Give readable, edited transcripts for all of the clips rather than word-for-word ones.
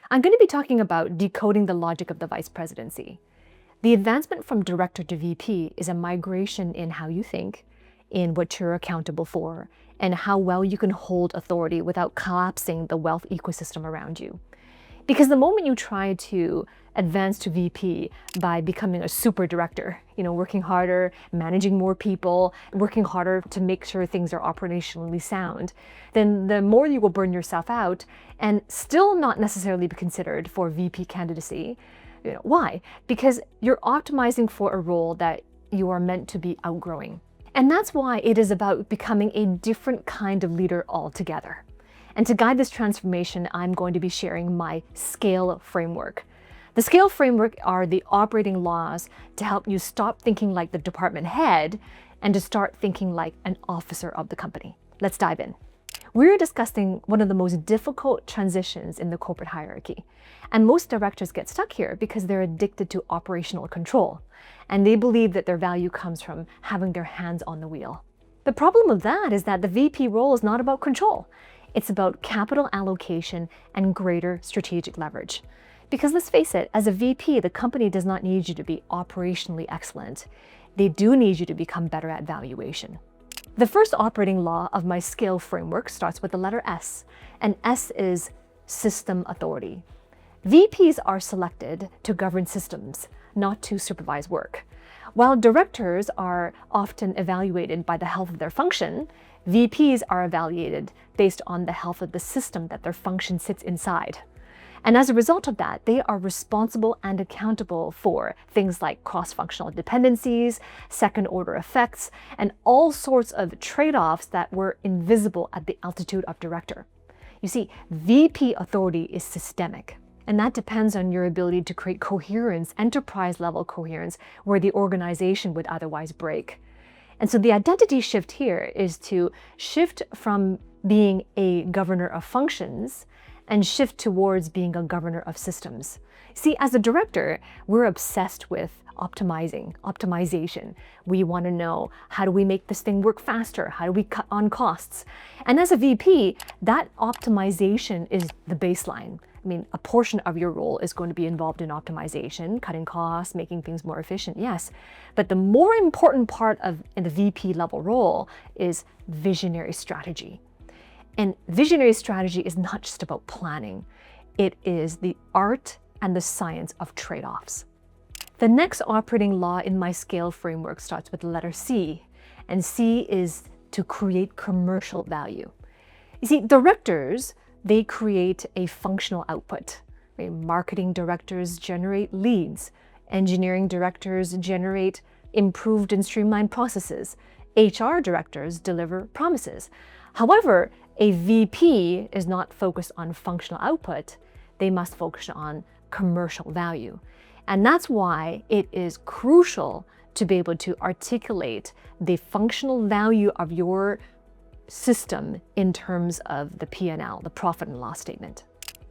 I'm going to be talking about decoding the logic of the vice presidency. The advancement from director to VP is a migration in how you think, in what you're accountable for, and how well you can hold authority without collapsing the wealth ecosystem around you. Because the moment you try to advance to VP by becoming a super director, working harder, managing more people, working harder to make sure things are operationally sound, then the more you will burn yourself out and still not necessarily be considered for VP candidacy. Why? Because you're optimizing for a role that you are meant to be outgrowing. And that's why it is about becoming a different kind of leader altogether. And to guide this transformation, I'm going to be sharing my S.C.A.L.E framework. The S.C.A.L.E framework are the operating laws to help you stop thinking like the department head and to start thinking like an officer of the company. Let's dive in. We're discussing one of the most difficult transitions in the corporate hierarchy. And most directors get stuck here because they're addicted to operational control. And they believe that their value comes from having their hands on the wheel. The problem with that is that the VP role is not about control. It's about capital allocation and greater strategic leverage. Because let's face it, as a VP, the company does not need you to be operationally excellent. They do need you to become better at valuation. The first operating law of my S.C.A.L.E framework starts with the letter S, and S is system authority. VPs are selected to govern systems, not to supervise work. While directors are often evaluated by the health of their function, VPs are evaluated based on the health of the system that their function sits inside. And as a result of that, they are responsible and accountable for things like cross-functional dependencies, second-order effects, and all sorts of trade-offs that were invisible at the altitude of director. You see, VP authority is systemic. And that depends on your ability to create coherence, enterprise-level coherence, where the organization would otherwise break. And so the identity shift here is to shift from being a governor of functions and shift towards being a governor of systems. See, as a director, we're obsessed with optimization. We want to know, how do we make this thing work faster? How do we cut on costs? And as a VP, that optimization is the baseline. I mean, a portion of your role is going to be involved in optimization, cutting costs, making things more efficient, yes. But the more important part in the VP level role is visionary strategy. And visionary strategy is not just about planning. It is the art and the science of trade-offs. The next operating law in my S.C.A.L.E framework starts with the letter C, and C is to create commercial value. You see, directors, they create a functional output. Marketing directors generate leads. Engineering directors generate improved and streamlined processes. HR directors deliver promises. However, a VP is not focused on functional output. They must focus on commercial value. And that's why it is crucial to be able to articulate the functional value of your system in terms of the P&L, the profit and loss statement.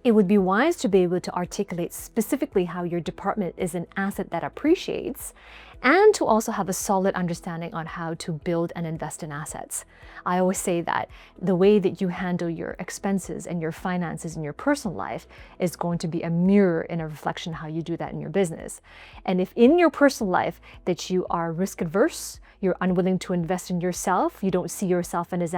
It would be wise to be able to articulate specifically how your department is an asset that appreciates, and to also have a solid understanding on how to build and invest in assets. I always say that the way that you handle your expenses and your finances in your personal life is going to be a mirror and a reflection how you do that in your business. And if in your personal life that you are risk adverse, you're unwilling to invest in yourself, you don't see yourself as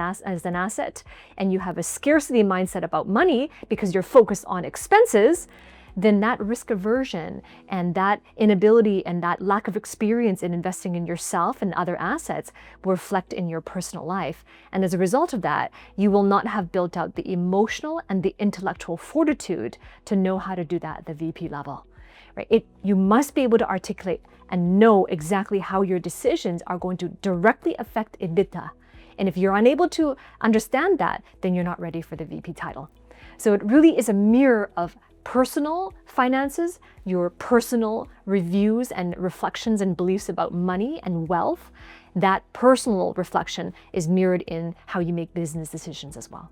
an asset, and you have a scarcity mindset about money because you're focused on expenses, then that risk aversion and that inability and that lack of experience in investing in yourself and other assets will reflect in your personal life. And as a result of that, you will not have built out the emotional and the intellectual fortitude to know how to do that at the VP level. Right? You must be able to articulate and know exactly how your decisions are going to directly affect EBITDA. And if you're unable to understand that, then you're not ready for the VP title. So it really is a mirror of personal finances, your personal reviews and reflections and beliefs about money and wealth. That personal reflection is mirrored in how you make business decisions as well.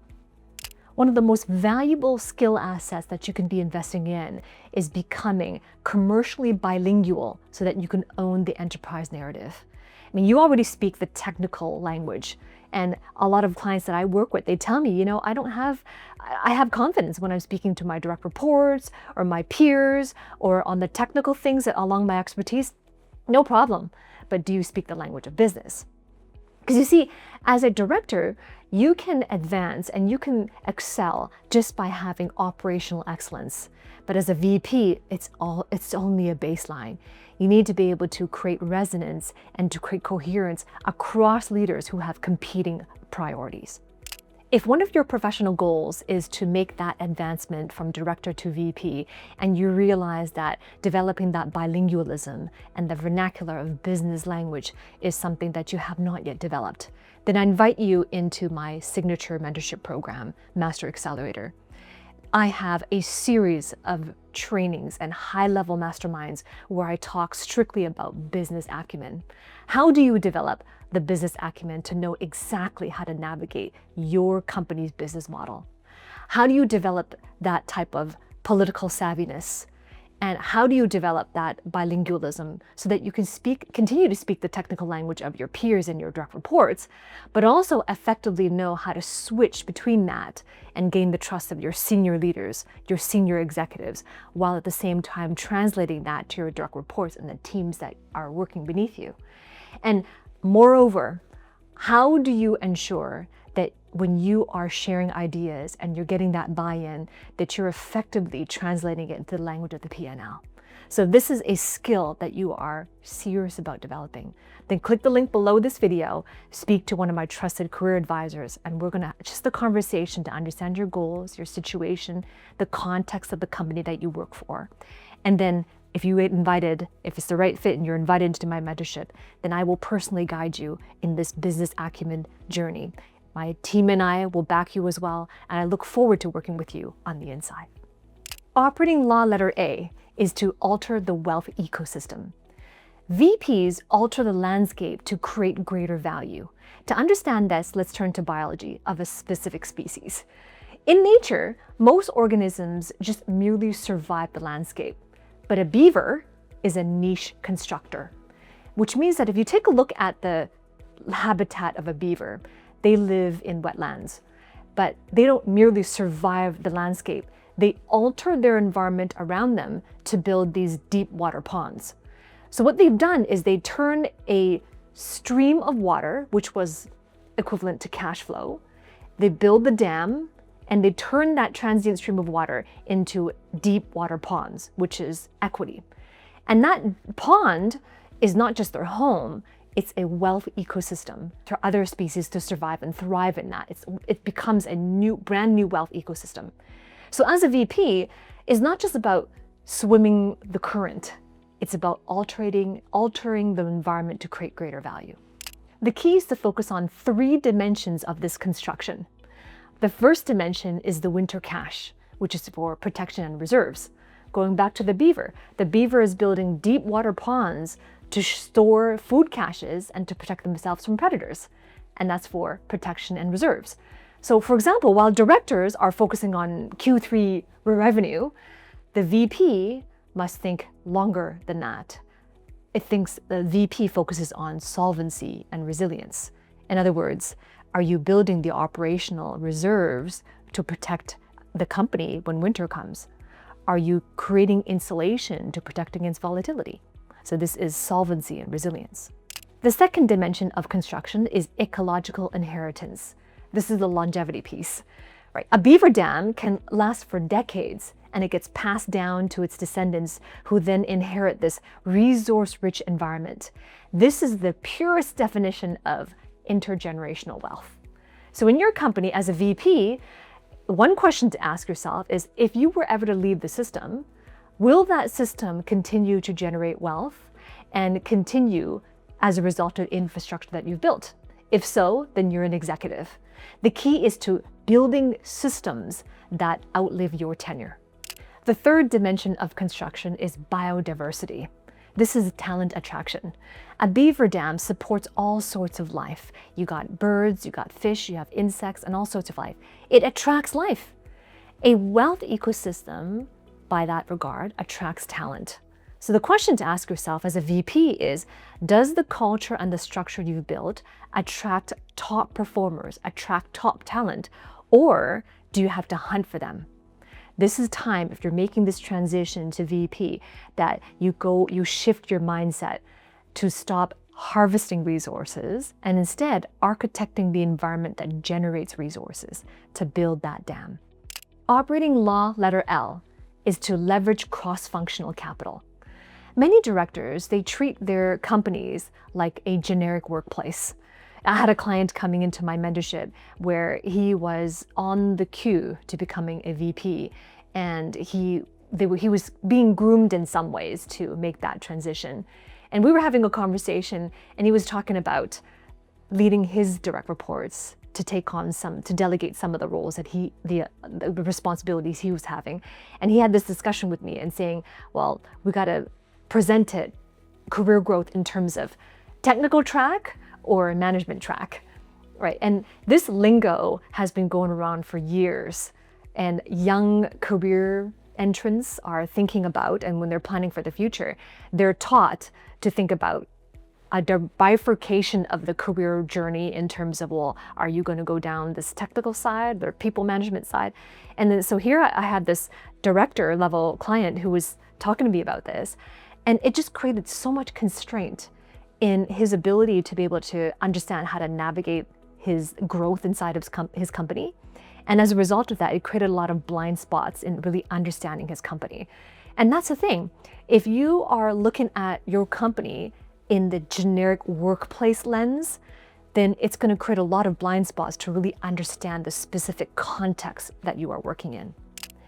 One of the most valuable skill assets that you can be investing in is becoming commercially bilingual so that you can own the enterprise narrative. I mean, you already speak the technical language. And a lot of clients that I work with, they tell me, I don't have I have confidence when I'm speaking to my direct reports or my peers or on the technical things that along my expertise, no problem. But do you speak the language of business? Because you see, as a director, you can advance and you can excel just by having operational excellence. But as a VP, it's only a baseline. You need to be able to create resonance and to create coherence across leaders who have competing priorities. If one of your professional goals is to make that advancement from director to VP, and you realize that developing that bilingualism and the vernacular of business language is something that you have not yet developed, then I invite you into my signature mentorship program, Master Accelerator. I have a series of trainings and high-level masterminds where I talk strictly about business acumen. How do you develop the business acumen to know exactly how to navigate your company's business model? How do you develop that type of political savviness? And how do you develop that bilingualism so that you can continue to speak the technical language of your peers and your direct reports, but also effectively know how to switch between that and gain the trust of your senior leaders, your senior executives, while at the same time translating that to your direct reports and the teams that are working beneath you? And moreover, how do you ensure that when you are sharing ideas and you're getting that buy-in, that you're effectively translating it into the language of the P&L? So this is a skill that you are serious about developing. Then click the link below this video, speak to one of my trusted career advisors, and we're gonna just a conversation to understand your goals, your situation, the context of the company that you work for. And then if you get invited, if it's the right fit and you're invited into my mentorship, then I will personally guide you in this business acumen journey. My team and I will back you as well, and I look forward to working with you on the inside. Operating law letter A is to alter the wealth ecosystem. VPs alter the landscape to create greater value. To understand this, let's turn to biology of a specific species. In nature, most organisms just merely survive the landscape, but a beaver is a niche constructor, which means that if you take a look at the habitat of a beaver, they live in wetlands, but they don't merely survive the landscape. They alter their environment around them to build these deep water ponds. So what they've done is they turn a stream of water, which was equivalent to cash flow, they build the dam, and they turn that transient stream of water into deep water ponds, which is equity. And that pond is not just their home, it's a wealth ecosystem for other species to survive and thrive in that. It becomes a brand new wealth ecosystem. So as a VP, it's not just about swimming the current, it's about altering the environment to create greater value. The key is to focus on 3 dimensions of this construction. The first dimension is the winter cache, which is for protection and reserves. Going back to the beaver is building deep water ponds to store food caches and to protect themselves from predators. And that's for protection and reserves. So for example, while directors are focusing on Q3 revenue, the VP must think longer than that. The VP focuses on solvency and resilience. In other words, are you building the operational reserves to protect the company when winter comes? Are you creating insulation to protect against volatility? So this is solvency and resilience. The second dimension of construction is ecological inheritance. This is the longevity piece, right? A beaver dam can last for decades, and it gets passed down to its descendants, who then inherit this resource-rich environment. This is the purest definition of intergenerational wealth. So in your company as a VP, one question to ask yourself is, if you were ever to leave the system, will that system continue to generate wealth and continue as a result of infrastructure that you've built? If so, then you're an executive. The key is to building systems that outlive your tenure. The third dimension of construction is biodiversity. This is talent attraction. A beaver dam supports all sorts of life. You got birds, you got fish, you have insects, and all sorts of life. It attracts life. A wealth ecosystem, by that regard, attracts talent. So the question to ask yourself as a VP is, does the culture and the structure you've built attract top performers, attract top talent? Or do you have to hunt for them? This is time, if you're making this transition to VP, that you shift your mindset to stop harvesting resources and instead architecting the environment that generates resources to build that dam. Operating law letter L is to leverage cross-functional capital. Many directors, they treat their companies like a generic workplace. I had a client coming into my mentorship where he was on the queue to becoming a VP, and he was being groomed in some ways to make that transition. And we were having a conversation, and he was talking about leading his direct reports to delegate some of the roles that the responsibilities he was having. And he had this discussion with me and saying, well, we got to present it career growth in terms of technical track or management track, right? And this lingo has been going around for years, and young career entrants are thinking about, and when they're planning for the future, they're taught to think about a bifurcation of the career journey in terms of, well, are you going to go down this technical side or people management side? And then so here I had this director level client who was talking to me about this, and it just created so much constraint in his ability to be able to understand how to navigate his growth inside of his company. And as a result of that, it created a lot of blind spots in really understanding his company. And that's the thing. If you are looking at your company in the generic workplace lens, then it's going to create a lot of blind spots to really understand the specific context that you are working in.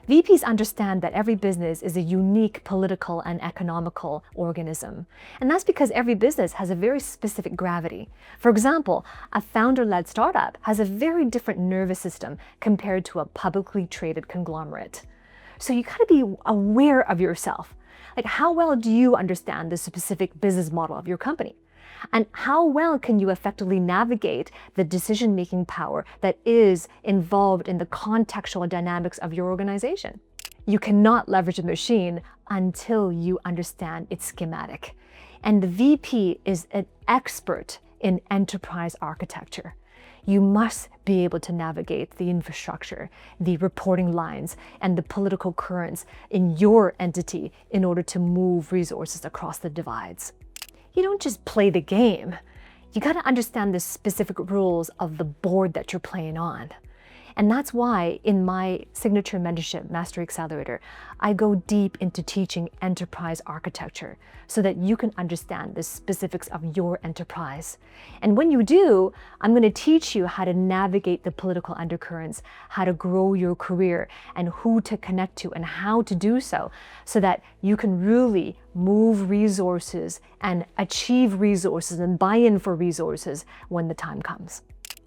VPs understand that every business is a unique political and economical organism. And that's because every business has a very specific gravity. For example, a founder-led startup has a very different nervous system compared to a publicly traded conglomerate. So you gotta be aware of yourself. Like, how well do you understand the specific business model of your company? And how well can you effectively navigate the decision-making power that is involved in the contextual dynamics of your organization? You cannot leverage a machine until you understand its schematic. And the VP is an expert in enterprise architecture. You must be able to navigate the infrastructure, the reporting lines, and the political currents in your entity in order to move resources across the divides. You don't just play the game. You got to understand the specific rules of the board that you're playing on. And that's why in my signature mentorship, Mastery Accelerator, I go deep into teaching enterprise architecture so that you can understand the specifics of your enterprise. And when you do, I'm going to teach you how to navigate the political undercurrents, how to grow your career, and who to connect to and how to do so that you can really move resources and achieve resources and buy in for resources when the time comes.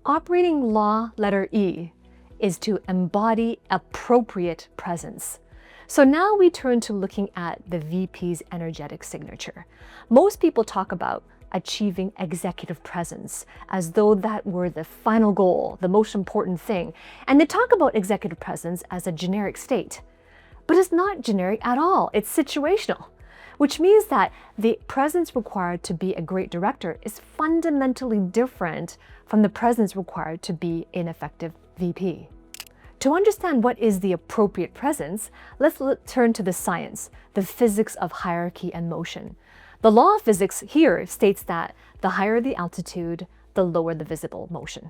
Operating law letter E is to embody appropriate presence. So now we turn to looking at the VP's energetic signature. Most people talk about achieving executive presence as though that were the final goal, the most important thing. And they talk about executive presence as a generic state. But it's not generic at all. It's situational, which means that the presence required to be a great director is fundamentally different from the presence required to be an effective VP. To understand what is the appropriate presence, let's turn to the science, the physics of hierarchy and motion. The law of physics here states that the higher the altitude, the lower the visible motion.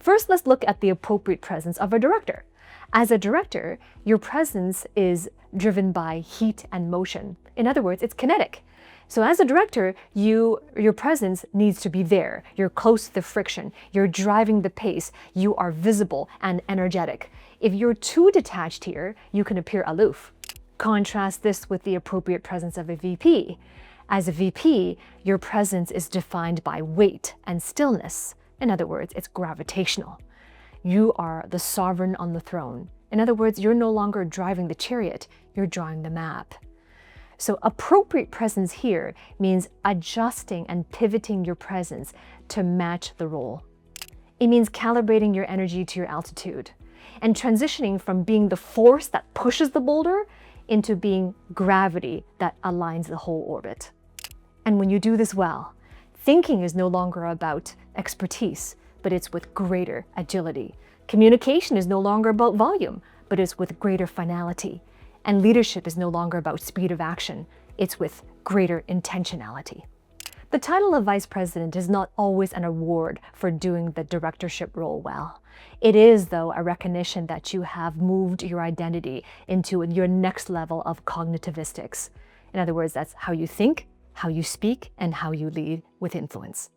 First, let's look at the appropriate presence of a director. As a director, your presence is driven by heat and motion. In other words, it's kinetic. So as a director, your presence needs to be there. You're close to the friction. You're driving the pace. You are visible and energetic. If you're too detached here, you can appear aloof. Contrast this with the appropriate presence of a VP. As a VP, your presence is defined by weight and stillness. In other words, it's gravitational. You are the sovereign on the throne. In other words, you're no longer driving the chariot, you're drawing the map. So appropriate presence here means adjusting and pivoting your presence to match the role. It means calibrating your energy to your altitude and transitioning from being the force that pushes the boulder into being gravity that aligns the whole orbit. And when you do this well, thinking is no longer about expertise, but it's with greater agility Communication is no longer about volume, but is with greater finality. And leadership is no longer about speed of action, it's with greater intentionality. The title of vice president is not always an award for doing the directorship role well. It is, though, a recognition that you have moved your identity into your next level of cognitivistics. In other words, that's how you think, how you speak, and how you lead with influence.